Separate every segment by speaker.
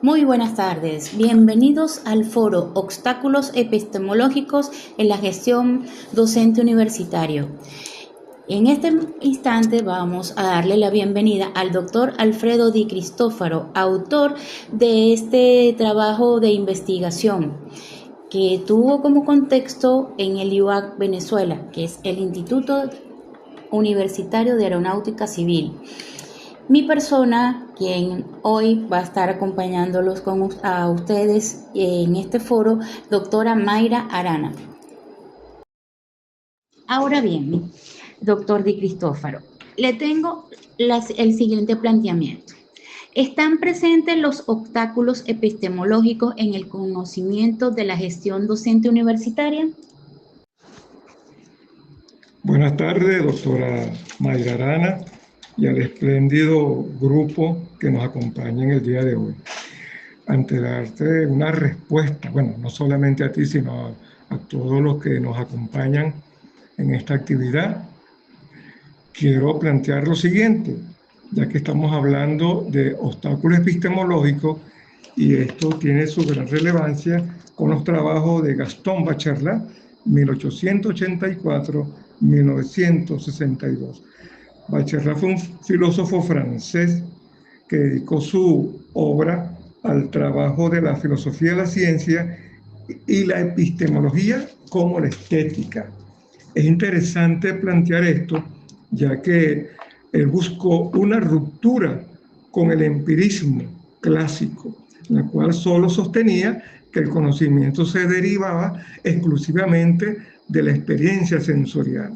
Speaker 1: Muy buenas tardes, bienvenidos al foro Obstáculos Epistemológicos en la Gestión Docente Universitario. En este instante vamos a darle la bienvenida al doctor Alfredo Di Cristófaro, autor de este trabajo de investigación que tuvo como contexto en el IUAC Venezuela, que es el Instituto Universitario de Aeronáutica Civil. Mi persona, quien hoy va a estar acompañándolos a ustedes en este foro, doctora Mayra Arana. Ahora bien, doctor Di Cristófaro, le tengo el siguiente planteamiento. ¿Están presentes los obstáculos epistemológicos en el conocimiento de la gestión docente universitaria?
Speaker 2: Buenas tardes, doctora Mayra Arana, y al espléndido grupo que nos acompaña en el día de hoy. Ante darte una respuesta, bueno, no solamente a ti, sino a todos los que nos acompañan en esta actividad, quiero plantear lo siguiente, ya que estamos hablando de obstáculos epistemológicos, y esto tiene su gran relevancia con los trabajos de Gaston Bachelard, 1884-1962. Bachelard fue un filósofo francés que dedicó su obra al trabajo de la filosofía de la ciencia y la epistemología como la estética. Es interesante plantear esto, ya que él buscó una ruptura con el empirismo clásico, la cual solo sostenía que el conocimiento se derivaba exclusivamente de la experiencia sensorial.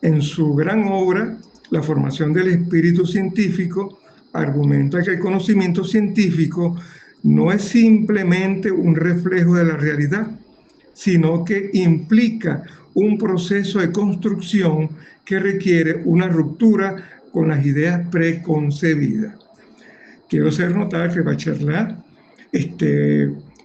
Speaker 2: En su gran obra, La formación del espíritu científico, argumenta que el conocimiento científico no es simplemente un reflejo de la realidad, sino que implica un proceso de construcción que requiere una ruptura con las ideas preconcebidas. Quiero hacer notar que Bachelard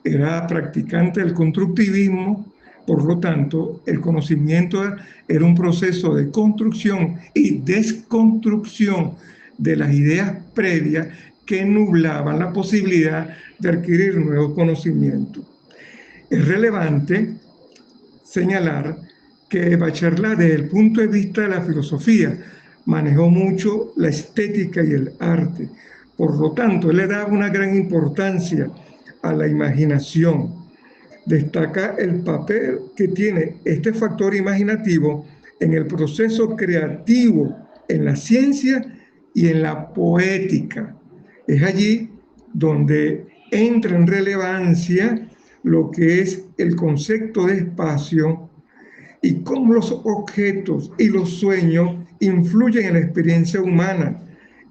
Speaker 2: era practicante del constructivismo, por lo tanto, el conocimiento era un proceso de construcción y desconstrucción de las ideas previas que nublaban la posibilidad de adquirir nuevos conocimientos. Es relevante señalar que Bachelard, desde el punto de vista de la filosofía, manejó mucho la estética y el arte. Por lo tanto, él le daba una gran importancia a la imaginación. Destaca el papel que tiene este factor imaginativo en el proceso creativo, en la ciencia y en la poética. Es allí donde entra en relevancia lo que es el concepto de espacio y cómo los objetos y los sueños influyen en la experiencia humana.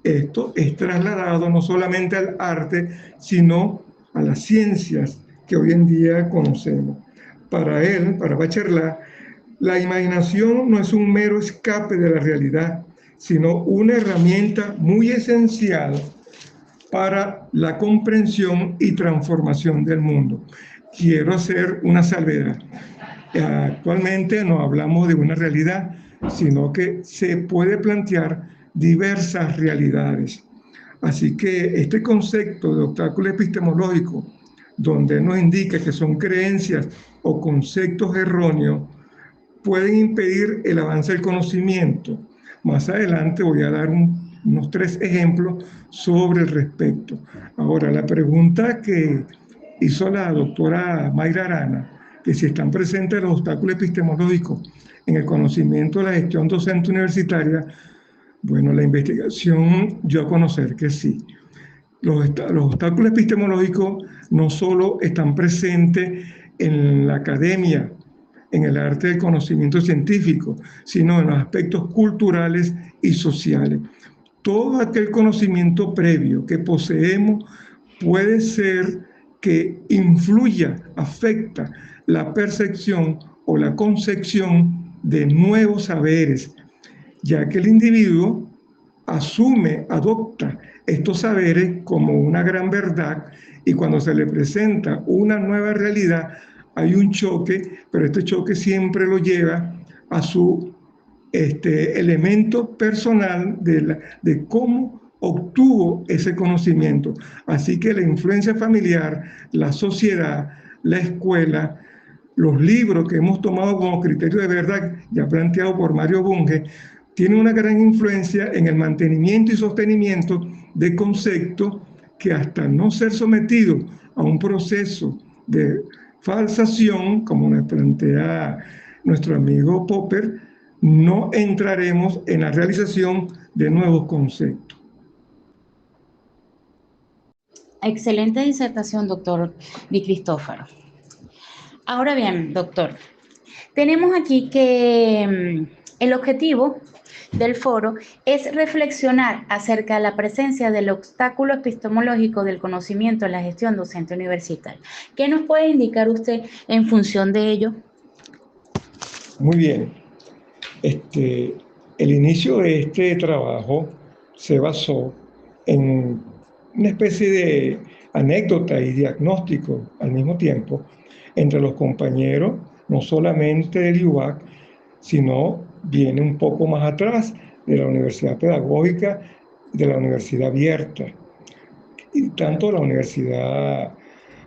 Speaker 2: Esto es trasladado no solamente al arte, sino a las ciencias que hoy en día conocemos. Para él, para Bachelard, la imaginación no es un mero escape de la realidad, sino una herramienta muy esencial para la comprensión y transformación del mundo. Quiero hacer una salvedad. Actualmente no hablamos de una realidad, sino que se puede plantear diversas realidades. Así que este concepto de obstáculo epistemológico, donde nos indica que son creencias o conceptos erróneos, pueden impedir el avance del conocimiento. Más adelante voy a dar unos 3 ejemplos sobre el respecto. Ahora, la pregunta que hizo la doctora Mayra Arana, que si están presentes los obstáculos epistemológicos en el conocimiento de la gestión docente universitaria, bueno, la investigación dio a conocer que sí. Los obstáculos epistemológicos no solo están presentes en la academia, en el arte del conocimiento científico, sino en los aspectos culturales y sociales. Todo aquel conocimiento previo que poseemos puede ser que influya, afecta la percepción o la concepción de nuevos saberes, ya que el individuo asume, adopta estos saberes como una gran verdad, y cuando se le presenta una nueva realidad hay un choque, pero este choque siempre lo lleva a su elemento personal de cómo obtuvo ese conocimiento. Así que la influencia familiar, la sociedad, la escuela, los libros que hemos tomado como criterio de verdad, ya planteado por Mario Bunge, tienen una gran influencia en el mantenimiento y sostenimiento de conceptos que, hasta no ser sometidos a un proceso de falsación, como nos plantea nuestro amigo Popper, no entraremos en la realización de nuevos conceptos.
Speaker 1: Excelente disertación, doctor Di Cristófaro. Ahora bien, doctor, tenemos aquí que el objetivo del foro es reflexionar acerca de la presencia del obstáculo epistemológico del conocimiento en la gestión docente universitaria. ¿Qué nos puede indicar usted en función de ello?
Speaker 2: Muy bien. El inicio de este trabajo se basó en una especie de anécdota y diagnóstico al mismo tiempo entre los compañeros, no solamente del IUAC, sino viene un poco más atrás de la Universidad Pedagógica, de la Universidad Abierta, y tanto la Universidad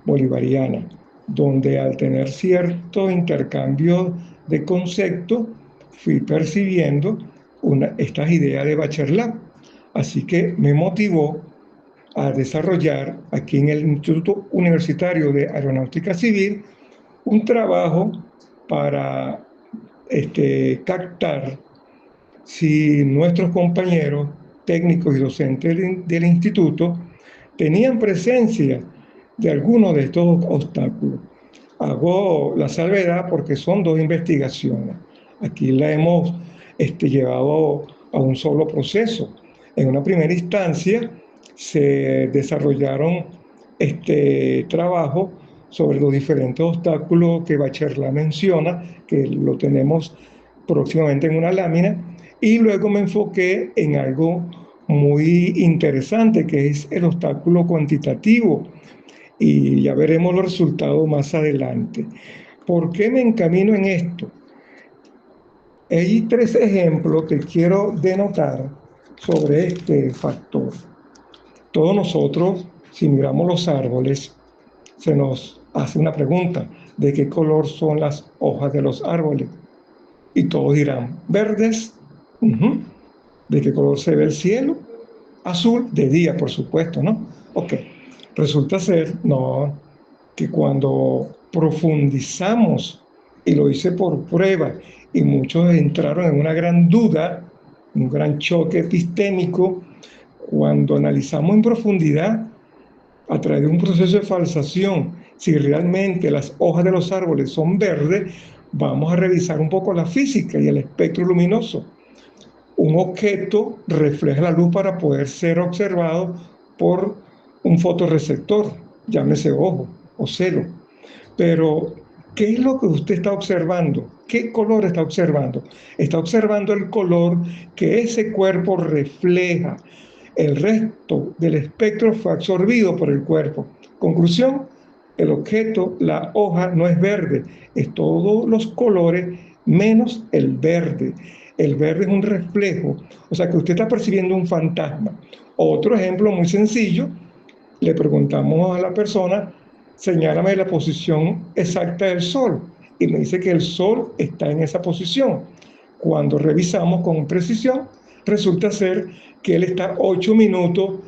Speaker 2: Bolivariana, donde al tener cierto intercambio de conceptos, fui percibiendo estas ideas de Bachelard. Así que me motivó a desarrollar aquí en el Instituto Universitario de Aeronáutica Civil un trabajo para captar si nuestros compañeros técnicos y docentes del instituto tenían presencia de alguno de estos obstáculos. Hago la salvedad porque son dos investigaciones. Aquí la hemos llevado a un solo proceso. En una primera instancia se desarrollaron trabajo sobre los diferentes obstáculos que Bachelard menciona, que lo tenemos próximamente en una lámina, y luego me enfoqué en algo muy interesante, que es el obstáculo cuantitativo, y ya veremos los resultados más adelante. ¿Por qué me encamino en esto? Hay tres ejemplos que quiero denotar sobre este factor. Todos nosotros, si miramos los árboles, se nos hace una pregunta: ¿de qué color son las hojas de los árboles? Y todos dirán, verdes. ¿De qué color se ve el cielo? Azul, de día, por supuesto, ¿no? Ok. Resulta ser, no, que cuando profundizamos, y lo hice por prueba, y muchos entraron en una gran duda, un gran choque epistémico, cuando analizamos en profundidad, a través de un proceso de falsación, si realmente las hojas de los árboles son verdes, vamos a revisar un poco la física y el espectro luminoso. Un objeto refleja la luz para poder ser observado por un fotorreceptor, llámese ojo o celo. Pero, ¿qué es lo que usted está observando? ¿Qué color está observando? Está observando el color que ese cuerpo refleja. El resto del espectro fue absorbido por el cuerpo. Conclusión: el objeto, la hoja, no es verde, es todos los colores menos el verde. El verde es un reflejo, o sea que usted está percibiendo un fantasma. Otro ejemplo muy sencillo: le preguntamos a la persona, señálame la posición exacta del Sol, y me dice que el Sol está en esa posición. Cuando revisamos con precisión, resulta ser que él está 8 minutos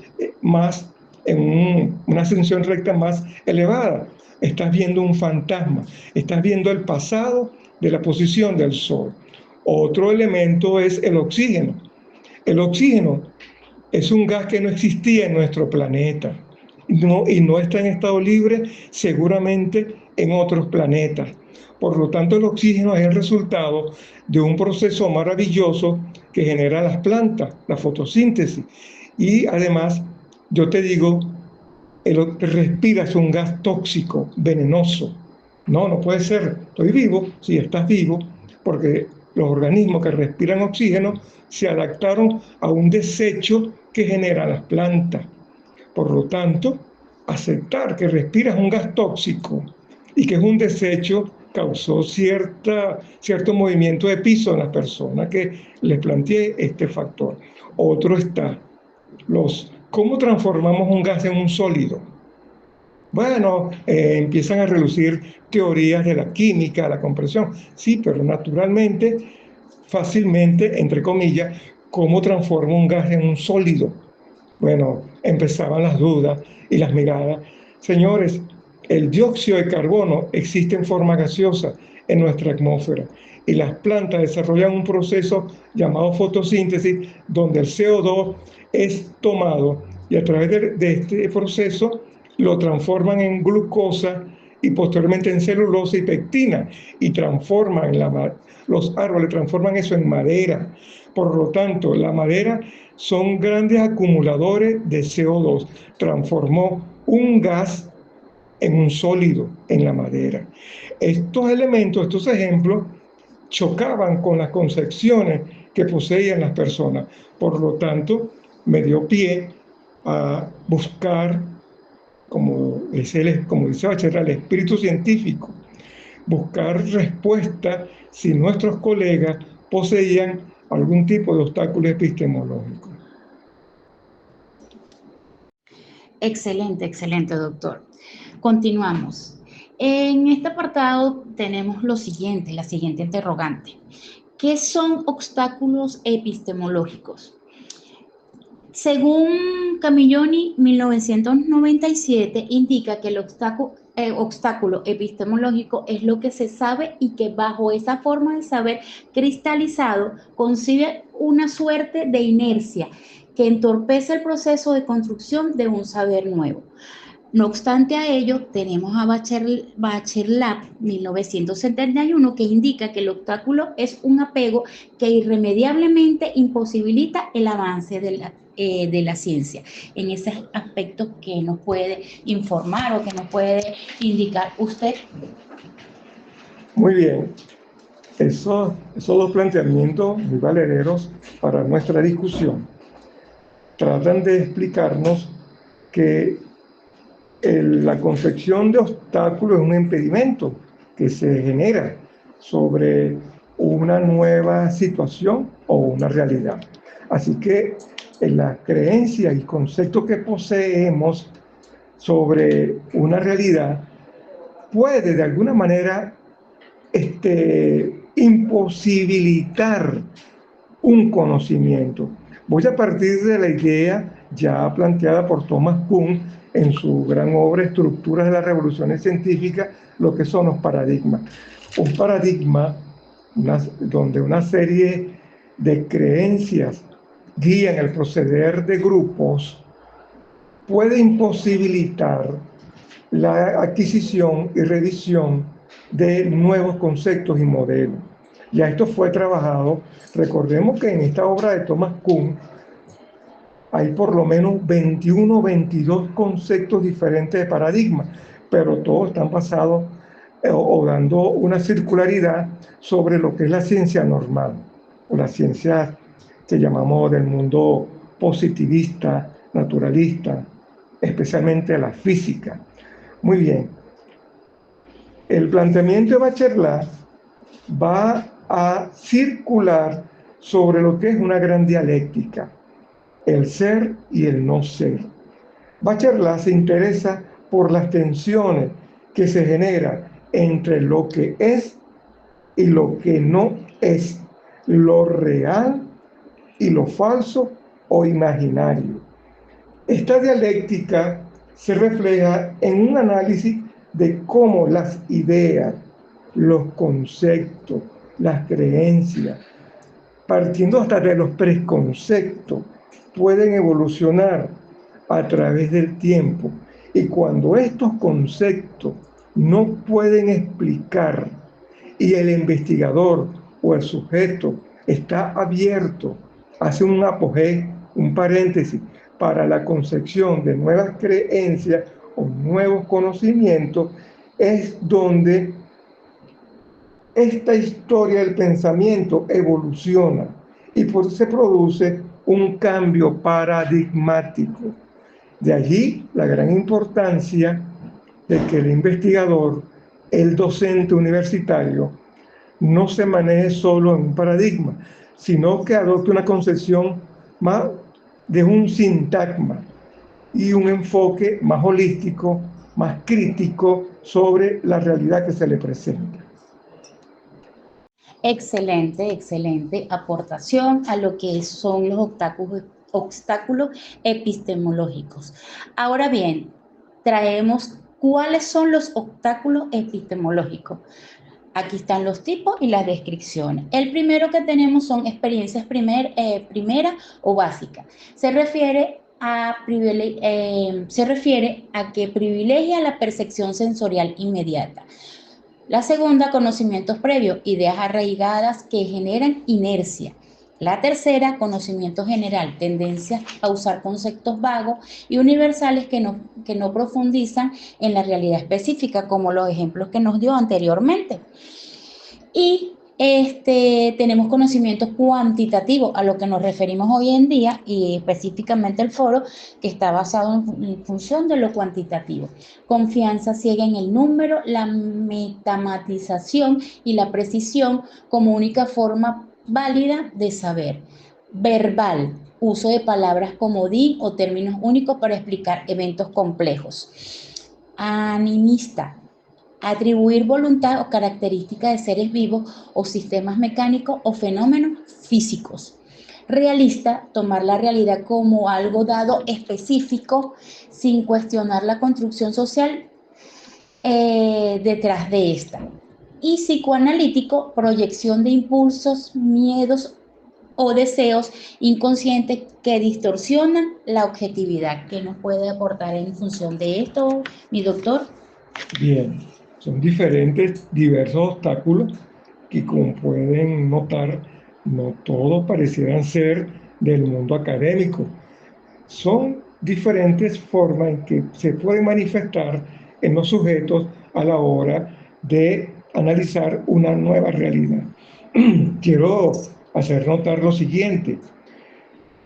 Speaker 2: más en una ascensión recta más elevada. Estás viendo un fantasma, estás viendo el pasado de la posición del Sol. Otro elemento es el oxígeno. El oxígeno es un gas que no existía en nuestro planeta, y no está en estado libre seguramente en otros planetas. Por lo tanto, el oxígeno es el resultado de un proceso maravilloso que genera las plantas, la fotosíntesis. Y además, yo te digo, respiras un gas tóxico, venenoso. No, no puede ser. Estoy vivo, sí, estás vivo, porque los organismos que respiran oxígeno se adaptaron a un desecho que generan las plantas. Por lo tanto, aceptar que respiras un gas tóxico y que es un desecho causó cierto movimiento de piso en las personas que les planteé este factor. Otro está ¿Cómo transformamos un gas en un sólido? Bueno, empiezan a relucir teorías de la química, la compresión. Sí, pero naturalmente, fácilmente, entre comillas, ¿cómo transforma un gas en un sólido? Bueno, empezaban las dudas y las miradas. Señores, el dióxido de carbono existe en forma gaseosa en nuestra atmósfera y las plantas desarrollan un proceso llamado fotosíntesis donde el CO2 es tomado y a través de este proceso lo transforman en glucosa y posteriormente en celulosa y pectina y transforman los árboles transforman eso en madera. Por lo tanto, la madera son grandes acumuladores de CO2. Transformó un gas en un sólido en la madera. Estos elementos, estos ejemplos, chocaban con las concepciones que poseían las personas. Por lo tanto, me dio pie a buscar, como dice Bachelard, el espíritu científico, buscar respuesta si nuestros colegas poseían algún tipo de obstáculo epistemológico.
Speaker 1: Excelente, excelente, doctor. Continuamos. En este apartado tenemos lo siguiente, la siguiente interrogante. ¿Qué son obstáculos epistemológicos? Según Camilloni, 1997, indica que el obstáculo epistemológico es lo que se sabe y que bajo esa forma de saber cristalizado concibe una suerte de inercia que entorpece el proceso de construcción de un saber nuevo. No obstante a ello, tenemos a Bachelard, 1971, que indica que el obstáculo es un apego que irremediablemente imposibilita el avance de la ciencia. En ese aspecto, ¿qué nos puede informar o qué nos puede indicar usted?
Speaker 2: Muy bien. Esos dos planteamientos muy valederos para nuestra discusión tratan de explicarnos que la concepción de obstáculos es un impedimento que se genera sobre una nueva situación o una realidad. Así que la creencia y concepto que poseemos sobre una realidad puede de alguna manera imposibilitar un conocimiento. Voy a partir de la idea ya planteada por Thomas Kuhn en su gran obra Estructuras de las Revoluciones Científicas, lo que son los paradigmas. Un paradigma donde una serie de creencias guían el proceder de grupos puede imposibilitar la adquisición y revisión de nuevos conceptos y modelos. Ya esto fue trabajado. Recordemos que en esta obra de Thomas Kuhn hay por lo menos 21 o 22 conceptos diferentes de paradigma, pero todos están basados o dando una circularidad sobre lo que es la ciencia normal, o la ciencia que llamamos del mundo positivista, naturalista, especialmente la física. Muy bien. El planteamiento de Bachelard va a circular sobre lo que es una gran dialéctica, el ser y el no ser. Bachelard se interesa por las tensiones que se generan entre lo que es y lo que no es, lo real y lo falso o imaginario. Esta dialéctica se refleja en un análisis de cómo las ideas, los conceptos, las creencias, partiendo hasta de los preconceptos, pueden evolucionar a través del tiempo. Y cuando estos conceptos no pueden explicar y el investigador o el sujeto está abierto, hace un apogeo, un paréntesis, para la concepción de nuevas creencias o nuevos conocimientos, es donde esta historia del pensamiento evoluciona y por eso se produce un cambio paradigmático. De allí la gran importancia de que el investigador, el docente universitario, no se maneje solo en un paradigma, sino que adopte una concepción más de un sintagma y un enfoque más holístico, más crítico sobre la realidad que se le presenta.
Speaker 1: Excelente, excelente aportación a lo que son los obstáculos epistemológicos. Ahora bien, traemos cuáles son los obstáculos epistemológicos. Aquí están los tipos y las descripciones. El primero que tenemos son experiencias primera o básica. Se refiere a que privilegia la percepción sensorial inmediata. La segunda, conocimientos previos, ideas arraigadas que generan inercia. La tercera, conocimiento general, tendencias a usar conceptos vagos y universales que no profundizan en la realidad específica, como los ejemplos que nos dio anteriormente. Y tenemos conocimientos cuantitativos a lo que nos referimos hoy en día y específicamente el foro que está basado en función de lo cuantitativo. Confianza ciega en el número, la metamatización y la precisión como única forma válida de saber. Verbal, uso de palabras comodín o términos únicos para explicar eventos complejos. Animista, atribuir voluntad o características de seres vivos o sistemas mecánicos o fenómenos físicos. Realista, tomar la realidad como algo dado específico sin cuestionar la construcción social detrás de esta. Y psicoanalítico, proyección de impulsos, miedos o deseos inconscientes que distorsionan la objetividad. ¿Qué nos puede aportar en función de esto, mi doctor?
Speaker 2: Bien, son diversos obstáculos que, como pueden notar, no todos parecieran ser del mundo académico. Son diferentes formas en que se pueden manifestar en los sujetos a la hora de analizar una nueva realidad. Quiero hacer notar lo siguiente.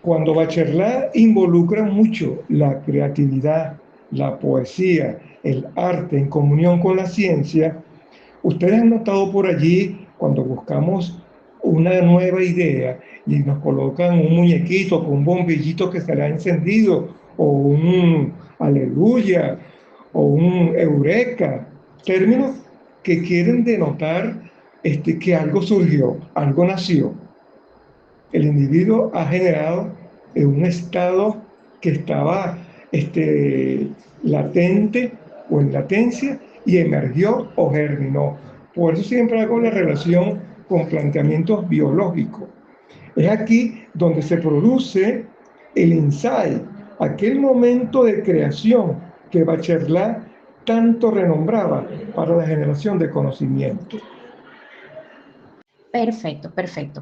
Speaker 2: Cuando Bachelard involucra mucho la creatividad, la poesía, el arte en comunión con la ciencia, ustedes han notado por allí, cuando buscamos una nueva idea y nos colocan un muñequito con un bombillito que se le ha encendido, o un aleluya, o un eureka, términos que quieren denotar que algo surgió, algo nació. El individuo ha generado un estado que estaba latente o en latencia y emergió o germinó. Por eso siempre hago la relación con planteamientos biológicos. Es aquí donde se produce el insight, aquel momento de creación que Bachelard tanto renombraba para la generación de conocimiento.
Speaker 1: Perfecto, perfecto,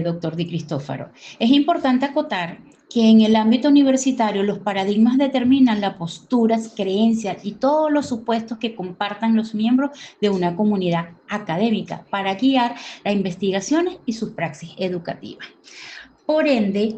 Speaker 1: doctor Di Cristófaro. Es importante acotar que en el ámbito universitario los paradigmas determinan las posturas, creencias y todos los supuestos que compartan los miembros de una comunidad académica para guiar las investigaciones y sus praxis educativas. Por ende,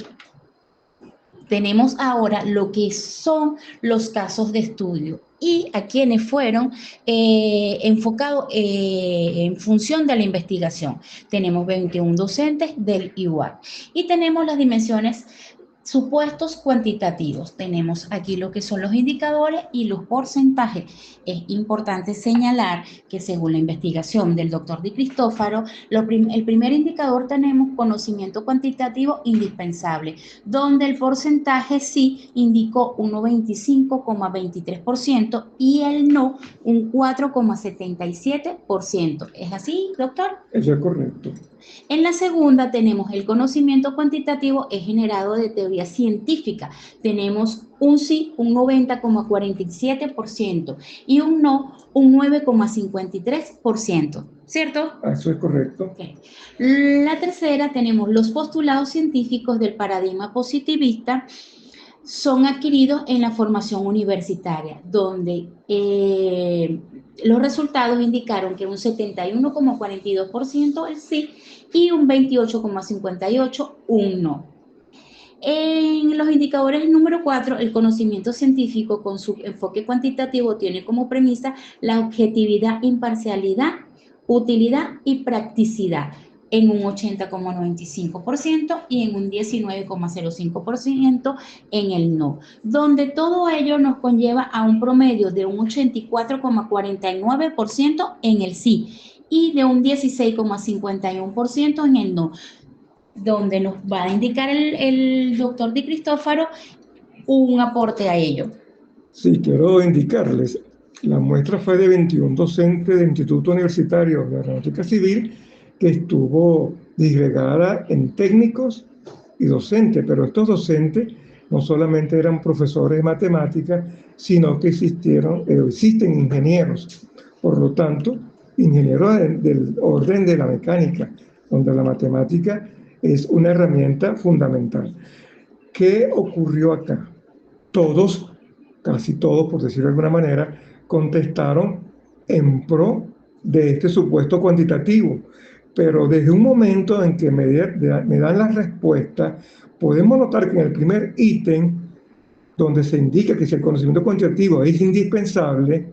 Speaker 1: tenemos ahora lo que son los casos de estudio y a quienes fueron enfocados en función de la investigación. Tenemos 21 docentes del IUAC y tenemos las dimensiones supuestos cuantitativos. Tenemos aquí lo que son los indicadores y los porcentajes. Es importante señalar que según la investigación del doctor Di Cristófaro, el primer indicador tenemos conocimiento cuantitativo indispensable, donde el porcentaje sí indicó un 95,23% y el no un 4,77%. ¿Es así, doctor?
Speaker 2: Eso es correcto.
Speaker 1: En la segunda tenemos el conocimiento cuantitativo es generado de teoría científica. Tenemos un sí, un 90,47% y un no, un 9,53%. ¿Cierto?
Speaker 2: Eso es correcto.
Speaker 1: Okay. La tercera tenemos los postulados científicos del paradigma positivista son adquiridos en la formación universitaria, donde los resultados indicaron que un 71,42% el sí y un 28,58% un no. En los indicadores número 4, el conocimiento científico con su enfoque cuantitativo tiene como premisa la objetividad, imparcialidad, utilidad y practicidad. en un 80,95% y en un 19,05% en el no, donde todo ello nos conlleva a un promedio de un 84,49% en el sí y de un 16,51% en el no, donde nos va a indicar el doctor Di Cristófaro un aporte a ello.
Speaker 2: Sí, quiero indicarles, la muestra fue de 21 docentes del Instituto Universitario de Aeronáutica Civil, que estuvo disgregada en técnicos y docentes, pero estos docentes no solamente eran profesores de matemáticas, sino que existen ingenieros. Por lo tanto, ingenieros del orden de la mecánica, donde la matemática es una herramienta fundamental. ¿Qué ocurrió acá? Todos, casi todos, por decirlo de alguna manera, contestaron en pro de este supuesto cuantitativo. Pero desde un momento en que me dan la respuesta, podemos notar que en el primer ítem, donde se indica que si el conocimiento cuantitativo es indispensable,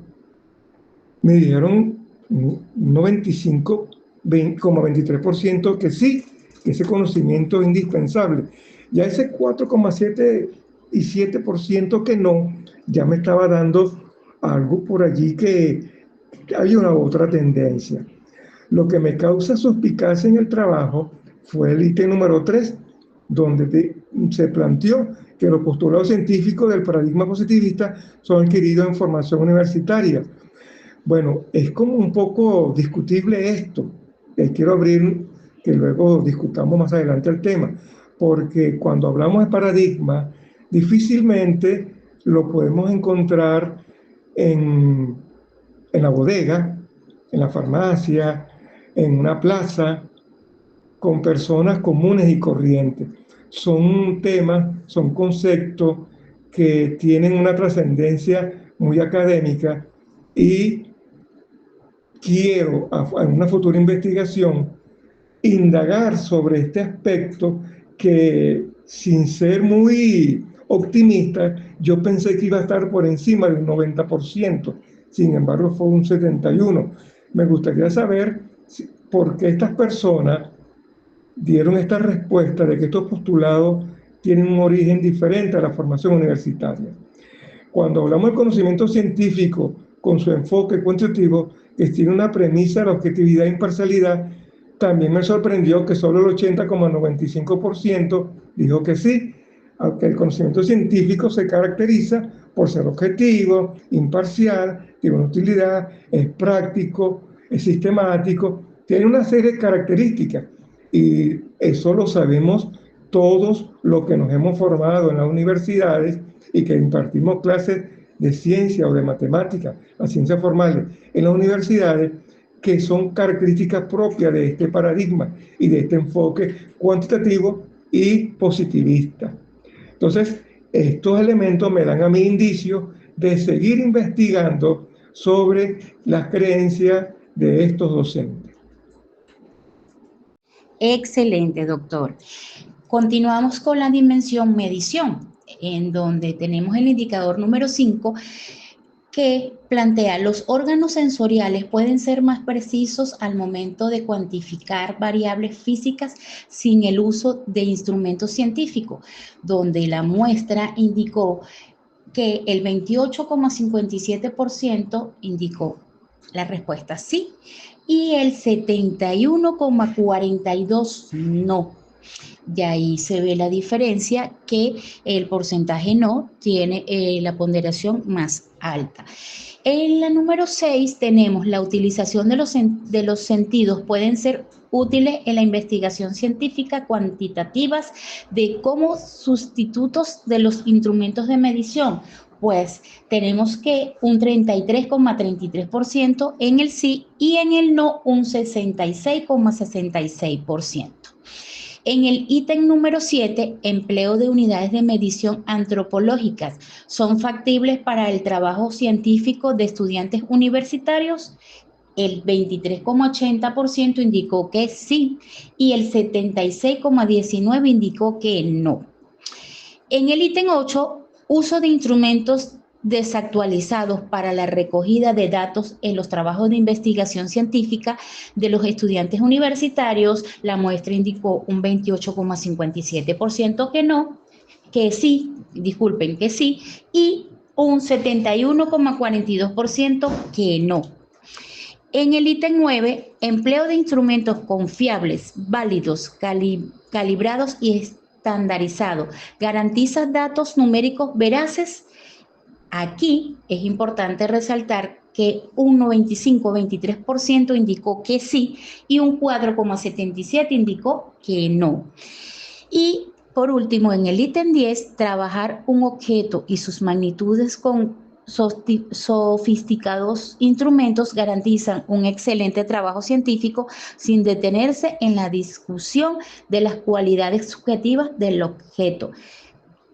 Speaker 2: me dieron un 95,23% que sí, que ese conocimiento es indispensable. Ya ese 4,7 y 7% que no, ya me estaba dando algo por allí que había una otra tendencia. Lo que me causa suspicacia en el trabajo fue el ítem número 3, donde se planteó que los postulados científicos del paradigma positivista son adquiridos en formación universitaria. Bueno, es como un poco discutible esto. Quiero abrir, que luego discutamos más adelante el tema, porque cuando hablamos de paradigma, difícilmente lo podemos encontrar en la bodega, en la farmacia, en una plaza, con personas comunes y corrientes. Son temas, son conceptos que tienen una trascendencia muy académica y quiero, en una futura investigación, indagar sobre este aspecto que, sin ser muy optimista, yo pensé que iba a estar por encima del 90%. Sin embargo, fue un 71%. Me gustaría saber por qué estas personas dieron esta respuesta de que estos postulados tienen un origen diferente a la formación universitaria. Cuando hablamos del conocimiento científico con su enfoque cuantitativo, que tiene una premisa de objetividad e imparcialidad, también me sorprendió que solo el 80,95% dijo que sí, aunque el conocimiento científico se caracteriza por ser objetivo, imparcial, tiene una utilidad, es práctico, es sistemático, tiene una serie de características y eso lo sabemos todos los que nos hemos formado en las universidades y que impartimos clases de ciencia o de matemática, las ciencias formales en las universidades, que son características propias de este paradigma y de este enfoque cuantitativo y positivista. Entonces, estos elementos me dan a mí indicios de seguir investigando sobre las creencias de estos docentes.
Speaker 1: Excelente, doctor. Continuamos con la dimensión medición, en donde tenemos el indicador número 5, que plantea los órganos sensoriales pueden ser más precisos al momento de cuantificar variables físicas sin el uso de instrumentos científicos, donde la muestra indicó que el 28,57% indicó la respuesta sí y el 71,42% no. De ahí se ve la diferencia, que el porcentaje no tiene la ponderación más alta. En la número 6 tenemos la utilización de los sentidos pueden ser útiles en la investigación científica cuantitativas de como sustitutos de los instrumentos de medición. Pues tenemos que un 33,33% en el sí y en el no un 66,66%. En el ítem número 7, empleo de unidades de medición antropológicas, ¿son factibles para el trabajo científico de estudiantes universitarios? El 23,80% indicó que sí y el 76,19% indicó que no. En el ítem 8, uso de instrumentos desactualizados para la recogida de datos en los trabajos de investigación científica de los estudiantes universitarios, la muestra indicó un 28,57% que no, que sí, disculpen, que sí, y un 71,42% que no. En el ítem 9, empleo de instrumentos confiables, válidos, calibrados y estandarizados, garantiza datos numéricos veraces. Aquí es importante resaltar que un 95,23% indicó que sí y un 4,77% indicó que no. Y por último, en el ítem 10, trabajar un objeto y sus magnitudes con sofisticados instrumentos garantizan un excelente trabajo científico sin detenerse en la discusión de las cualidades subjetivas del objeto.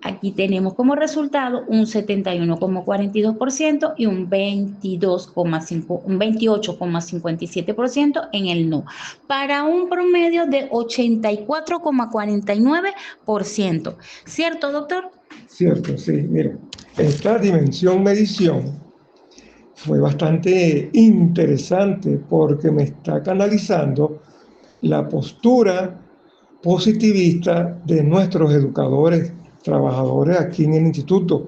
Speaker 1: Aquí tenemos como resultado un 71,42% y un 28,57% en el no, para un promedio de 84,49%. ¿Cierto, doctor?
Speaker 2: Cierto, sí. Mira, esta dimensión medición fue bastante interesante porque me está canalizando la postura positivista de nuestros educadores, trabajadores aquí en el instituto.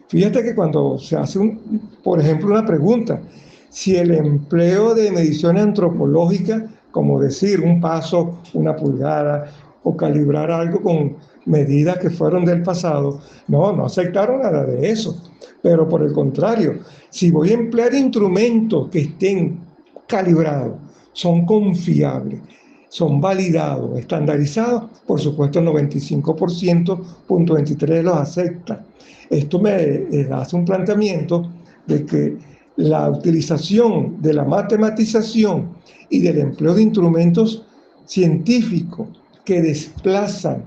Speaker 2: Fíjate que cuando se hace, por ejemplo, una pregunta, si el empleo de mediciones antropológicas, como decir un paso, una pulgada, o calibrar algo con medidas que fueron del pasado, no aceptaron nada de eso. Pero por el contrario, si voy a emplear instrumentos que estén calibrados, son confiables, son validados, estandarizados, por supuesto el 95,23% los acepta. Esto me hace un planteamiento de que la utilización de la matematización y del empleo de instrumentos científicos que desplazan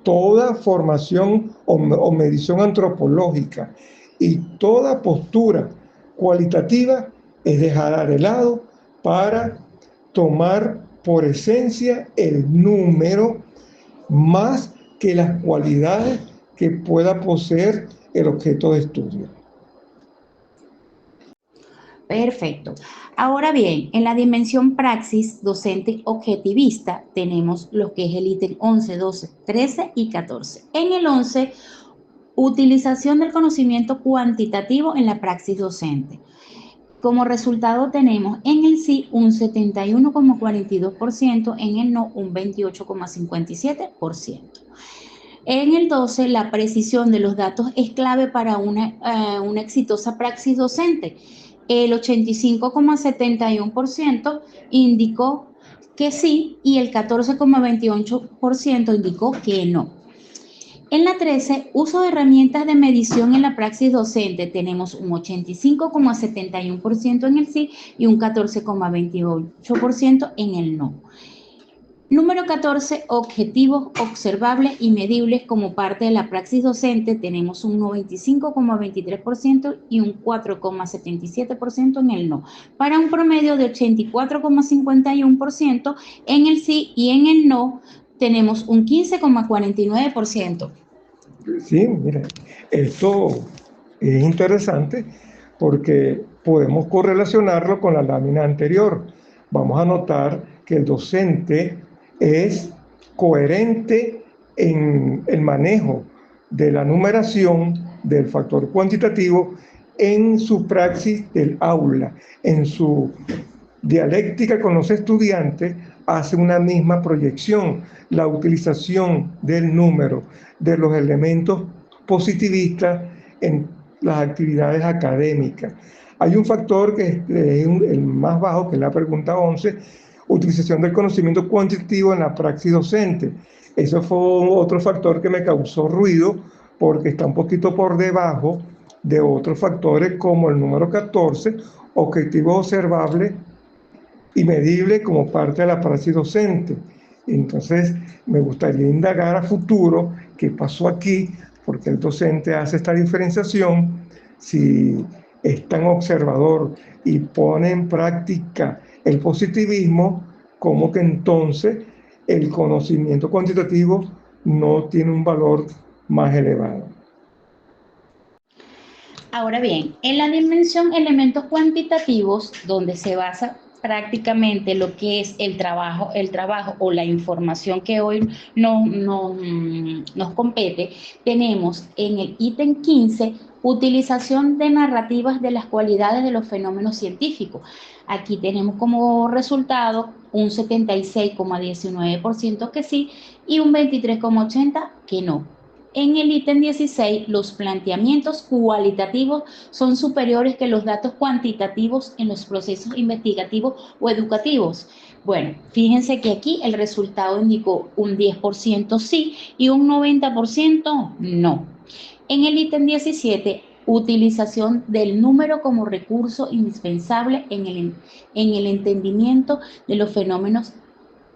Speaker 2: toda formación o medición antropológica y toda postura cualitativa es dejar de lado para tomar por esencia el número más que las cualidades que pueda poseer el objeto de estudio.
Speaker 1: Perfecto. Ahora bien, en la dimensión praxis docente objetivista tenemos lo que es el ítem 11, 12, 13 y 14. En el 11, utilización del conocimiento cuantitativo en la praxis docente. Como resultado tenemos en el sí un 71,42%, en el no un 28,57%. En el 12, la precisión de los datos es clave para una exitosa praxis docente. El 85,71% indicó que sí y el 14,28% indicó que no. En la 13, uso de herramientas de medición en la praxis docente, tenemos un 85,71% en el sí y un 14,28% en el no. Número 14, objetivos observables y medibles como parte de la praxis docente, tenemos un 95,23% y un 4,77% en el no, para un promedio de 84,51% en el sí y en el no tenemos un 15,49%.
Speaker 2: Sí, mira, esto es interesante porque podemos correlacionarlo con la lámina anterior. Vamos a notar que el docente es coherente en el manejo de la numeración del factor cuantitativo en su praxis del aula, en su dialéctica con los estudiantes, hace una misma proyección, la utilización del número, de los elementos positivistas en las actividades académicas. Hay un factor que es el más bajo, que es la pregunta 11, utilización del conocimiento cuantitativo en la praxis docente. Eso fue otro factor que me causó ruido porque está un poquito por debajo de otros factores como el número 14, objetivos observables y medible como parte de la praxis docente. Entonces, me gustaría indagar a futuro qué pasó aquí, porque el docente hace esta diferenciación, si es tan observador y pone en práctica el positivismo, como que entonces el conocimiento cuantitativo no tiene un valor más elevado.
Speaker 1: Ahora bien, en la dimensión elementos cuantitativos, donde se basa prácticamente lo que es el trabajo o la información que hoy nos compete, tenemos en el ítem 15 utilización de narrativas de las cualidades de los fenómenos científicos. Aquí tenemos como resultado un 76,19% que sí y un 23,80% que no. En el ítem 16, los planteamientos cualitativos son superiores que los datos cuantitativos en los procesos investigativos o educativos. Bueno, fíjense que aquí el resultado indicó un 10% sí y un 90% no. En el ítem 17, utilización del número como recurso indispensable en el entendimiento de los fenómenos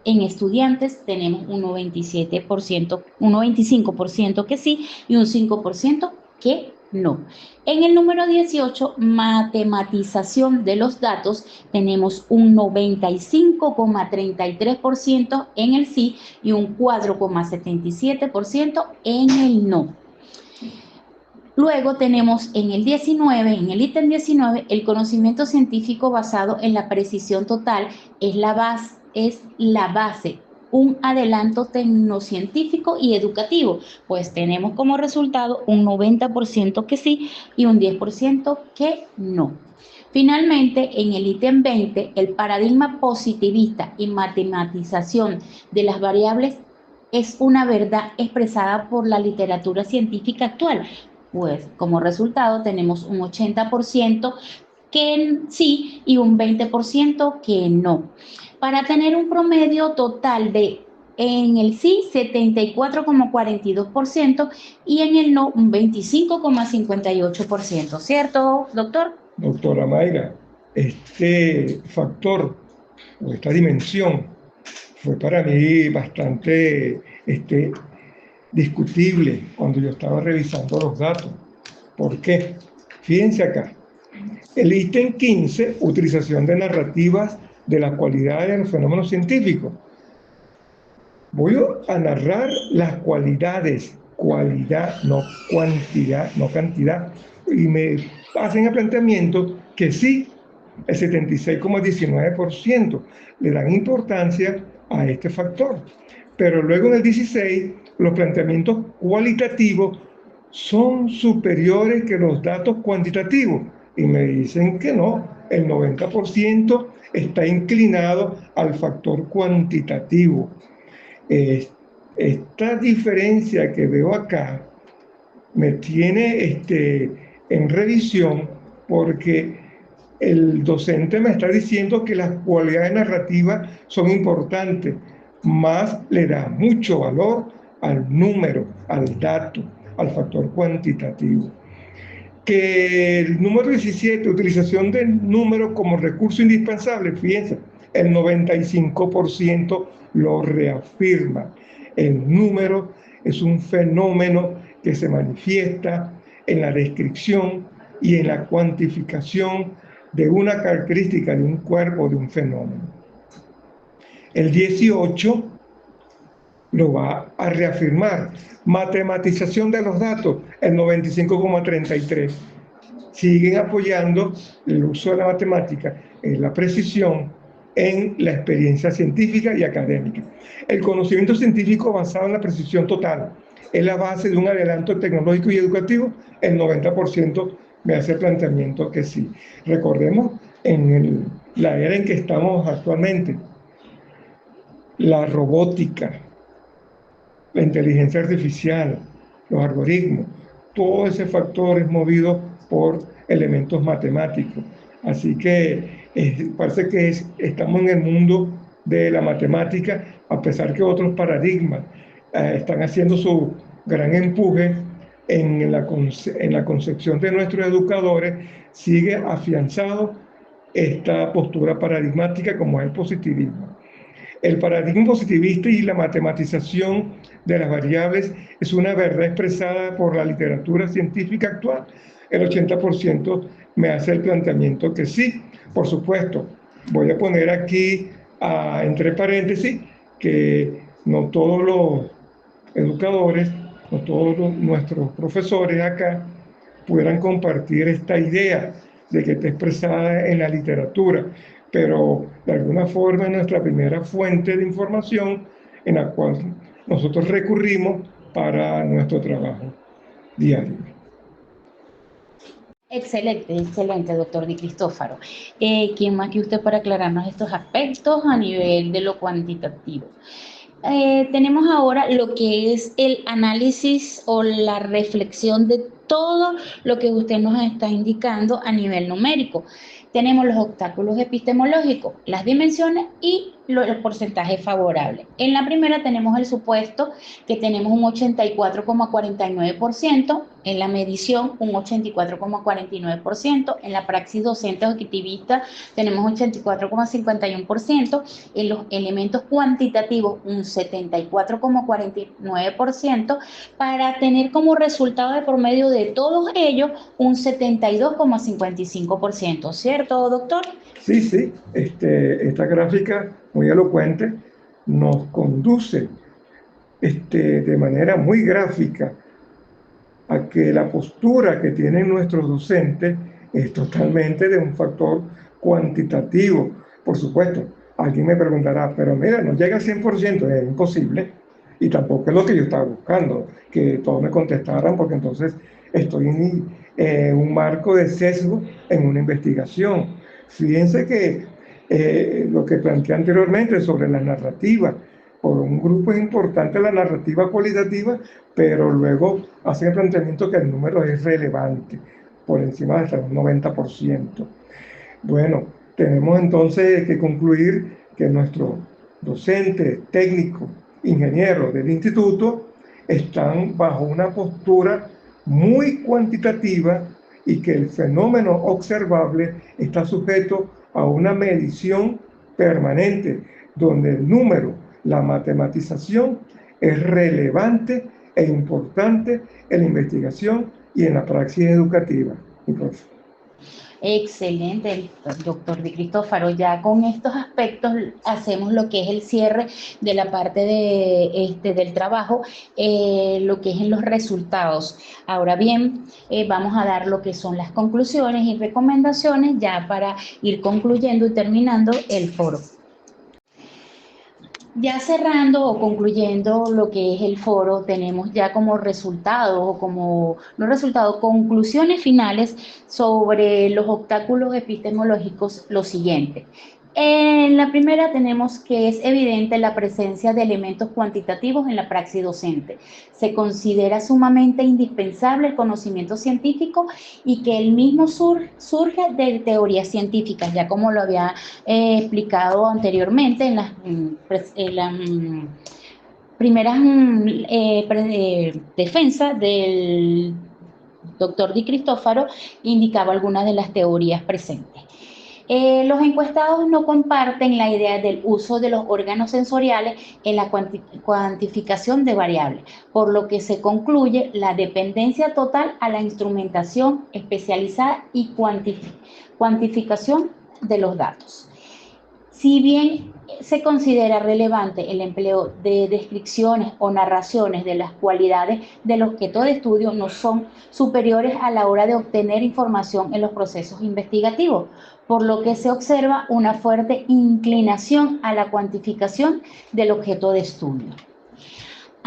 Speaker 1: en estudiantes tenemos un 97%, un 95% que sí y un 5% que no. En el número 18, matematización de los datos, tenemos un 95,33% en el sí y un 4,77% en el no. Luego tenemos en el 19, en el ítem 19, el conocimiento científico basado en la precisión total es la base, un adelanto tecnocientífico y educativo, pues tenemos como resultado un 90% que sí y un 10% que no. Finalmente, en el ítem 20, el paradigma positivista y matematización de las variables es una verdad expresada por la literatura científica actual. Pues como resultado tenemos un 80% que sí y un 20% que no. Para tener un promedio total de en el sí 74,42% y en el no un 25,58%, ¿cierto, doctor?
Speaker 2: Doctora Mayra, este factor o esta dimensión fue para mí bastante discutible cuando yo estaba revisando los datos. ¿Por qué? Fíjense acá. El ítem 15, utilización de narrativas de las cualidades de los fenómenos científicos. Voy a narrar las cualidades, cualidad, no cuantidad, no cantidad. Y me hacen el planteamiento que sí, el 76,19% le dan importancia a este factor. Pero luego en el 16, los planteamientos cualitativos son superiores que los datos cuantitativos. Y me dicen que no, el 90% está inclinado al factor cuantitativo. Esta diferencia que veo acá me tiene en revisión porque el docente me está diciendo que las cualidades narrativas son importantes, más le da mucho valor al número, al dato, al factor cuantitativo. Que el número 17, utilización del número como recurso indispensable, fíjense, el 95% lo reafirma. El número es un fenómeno que se manifiesta en la descripción y en la cuantificación de una característica de un cuerpo, de un fenómeno. El 18 lo va a reafirmar. Matematización de los datos, el 95,33%. Siguen apoyando el uso de la matemática en la precisión, en la experiencia científica y académica. El conocimiento científico basado en la precisión total es la base de un adelanto tecnológico y educativo. El 90% me hace el planteamiento que sí. Recordemos en la era en que estamos actualmente, la robótica, la inteligencia artificial, los algoritmos, todo ese factor es movido por elementos matemáticos. Así que parece que estamos en el mundo de la matemática, a pesar que otros paradigmas están haciendo su gran empuje en la concepción de nuestros educadores, sigue afianzado esta postura paradigmática como es el positivismo. El paradigma positivista y la matematización de las variables es una verdad expresada por la literatura científica actual. El 80% me hace el planteamiento que sí. Por supuesto, voy a poner aquí entre paréntesis que no todos los educadores, no todos nuestros profesores acá puedan compartir esta idea de que está expresada en la literatura, pero de alguna forma es nuestra primera fuente de información en la cual nosotros recurrimos para nuestro trabajo diario.
Speaker 1: Excelente, excelente, doctor Di Cristófaro. ¿Quién más que usted para aclararnos estos aspectos a nivel de lo cuantitativo? Tenemos ahora lo que es el análisis o la reflexión de todo lo que usted nos está indicando a nivel numérico. Tenemos los obstáculos epistemológicos, las dimensiones y el porcentaje favorable. En la primera tenemos el supuesto que tenemos un 84,49%, en la medición un 84,49%, en la praxis docente objetivista tenemos 84,51%, en los elementos cuantitativos un 74,49%, para tener como resultado de promedio de todos ellos un 72,55%, ¿cierto, doctor?
Speaker 2: Sí, sí, esta gráfica muy elocuente nos conduce de manera muy gráfica a que la postura que tienen nuestros docentes es totalmente de un factor cuantitativo. Por supuesto, alguien me preguntará, pero mira, no llega al 100%, es imposible, y tampoco es lo que yo estaba buscando, que todos me contestaran, porque entonces estoy en un marco de sesgo en una investigación. Fíjense que lo que planteé anteriormente sobre la narrativa, por un grupo es importante la narrativa cualitativa, pero luego hacen el planteamiento que el número es relevante, por encima de hasta un 90%. Bueno, tenemos entonces que concluir que nuestros docentes, técnicos, ingenieros del instituto están bajo una postura muy cuantitativa y que el fenómeno observable está sujeto a una medición permanente, donde el número, la matematización, es relevante e importante en la investigación y en la praxis educativa.
Speaker 1: Excelente, doctor Di Cristófaro. Ya con estos aspectos hacemos lo que es el cierre de la parte del trabajo, lo que es en los resultados. Ahora bien, vamos a dar lo que son las conclusiones y recomendaciones ya para ir concluyendo y terminando el foro. Ya cerrando o concluyendo lo que es el foro, tenemos ya como resultado o como, no resultado, conclusiones finales sobre los obstáculos epistemológicos lo siguiente. En la primera tenemos que es evidente la presencia de elementos cuantitativos en la praxis docente. Se considera sumamente indispensable el conocimiento científico y que el mismo surge de teorías científicas, ya como lo había explicado anteriormente en las primeras defensas del doctor Di Cristófaro, indicaba algunas de las teorías presentes. Los encuestados no comparten la idea del uso de los órganos sensoriales en la cuantificación de variables, por lo que se concluye la dependencia total a la instrumentación especializada y cuantificación de los datos. Si bien se considera relevante el empleo de descripciones o narraciones de las cualidades del objeto de estudio, no son superiores a la hora de obtener información en los procesos investigativos, por lo que se observa una fuerte inclinación a la cuantificación del objeto de estudio.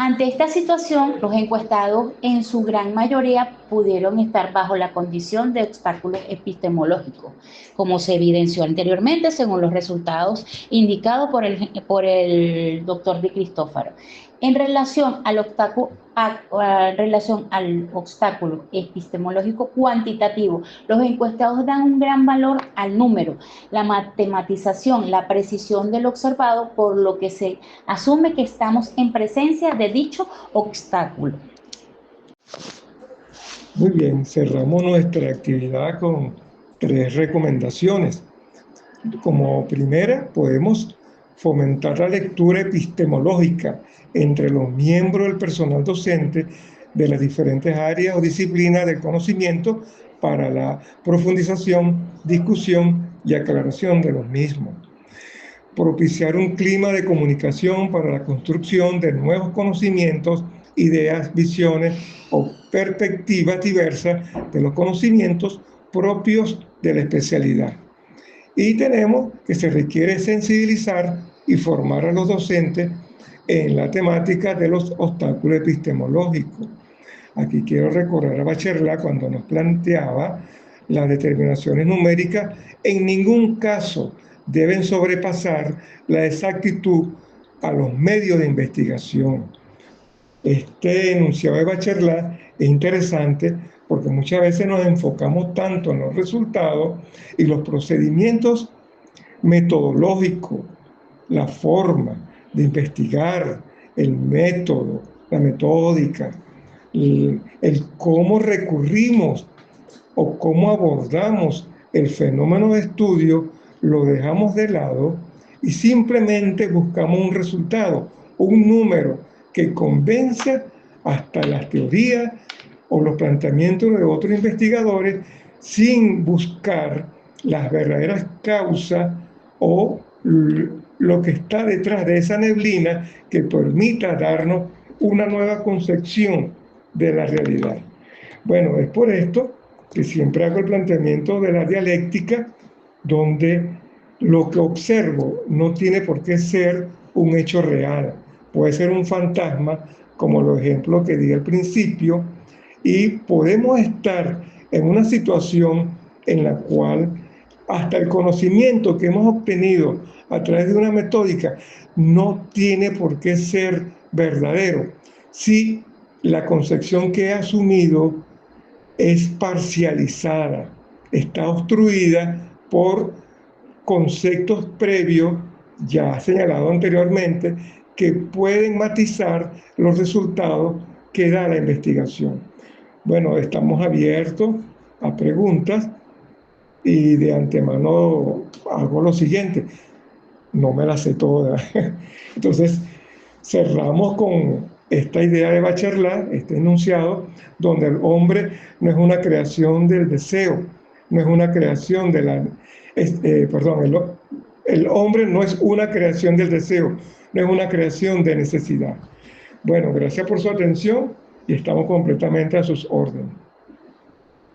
Speaker 1: Ante esta situación, los encuestados en su gran mayoría pudieron estar bajo la condición de obstáculos epistemológicos, como se evidenció anteriormente según los resultados indicados por el doctor Di Cristófaro. En relación al obstáculo epistemológico cuantitativo, los encuestados dan un gran valor al número, la matematización, la precisión del observado, por lo que se asume que estamos en presencia de dicho obstáculo.
Speaker 2: Muy bien, cerramos nuestra actividad con 3 recomendaciones. Como primera, podemos fomentar la lectura epistemológica entre los miembros del personal docente de las diferentes áreas o disciplinas del conocimiento para la profundización, discusión y aclaración de los mismos. Propiciar un clima de comunicación para la construcción de nuevos conocimientos, ideas, visiones o perspectivas diversas de los conocimientos propios de la especialidad. Y tenemos que se requiere sensibilizar y formar a los docentes en la temática de los obstáculos epistemológicos. Aquí quiero recordar a Bachelar cuando nos planteaba las determinaciones numéricas en ningún caso deben sobrepasar la exactitud a los medios de investigación. Este enunciado de Bachelar es interesante porque muchas veces nos enfocamos tanto en los resultados y los procedimientos metodológicos, la forma de investigar, el método, la metódica, el cómo recurrimos o cómo abordamos el fenómeno de estudio, lo dejamos de lado y simplemente buscamos un resultado, un número que convenza hasta las teorías o los planteamientos de otros investigadores sin buscar las verdaderas causas o lo que está detrás de esa neblina que permita darnos una nueva concepción de la realidad. Bueno, es por esto que siempre hago el planteamiento de la dialéctica, donde lo que observo no tiene por qué ser un hecho real, puede ser un fantasma, como los ejemplos que di al principio, y podemos estar en una situación en la cual hasta el conocimiento que hemos obtenido a través de una metódica no tiene por qué ser verdadero si la concepción que he asumido es parcializada, está obstruida por conceptos previos ya señalados anteriormente que pueden matizar los resultados que da la investigación. Bueno, estamos abiertos a preguntas y de antemano hago lo siguiente, no me las sé todas. Entonces, cerramos con esta idea de Bachelar, este enunciado, donde el hombre no es una creación del deseo, no es una creación de la... el hombre no es una creación del deseo, no es una creación de necesidad. Bueno, gracias por su atención y estamos completamente a sus órdenes.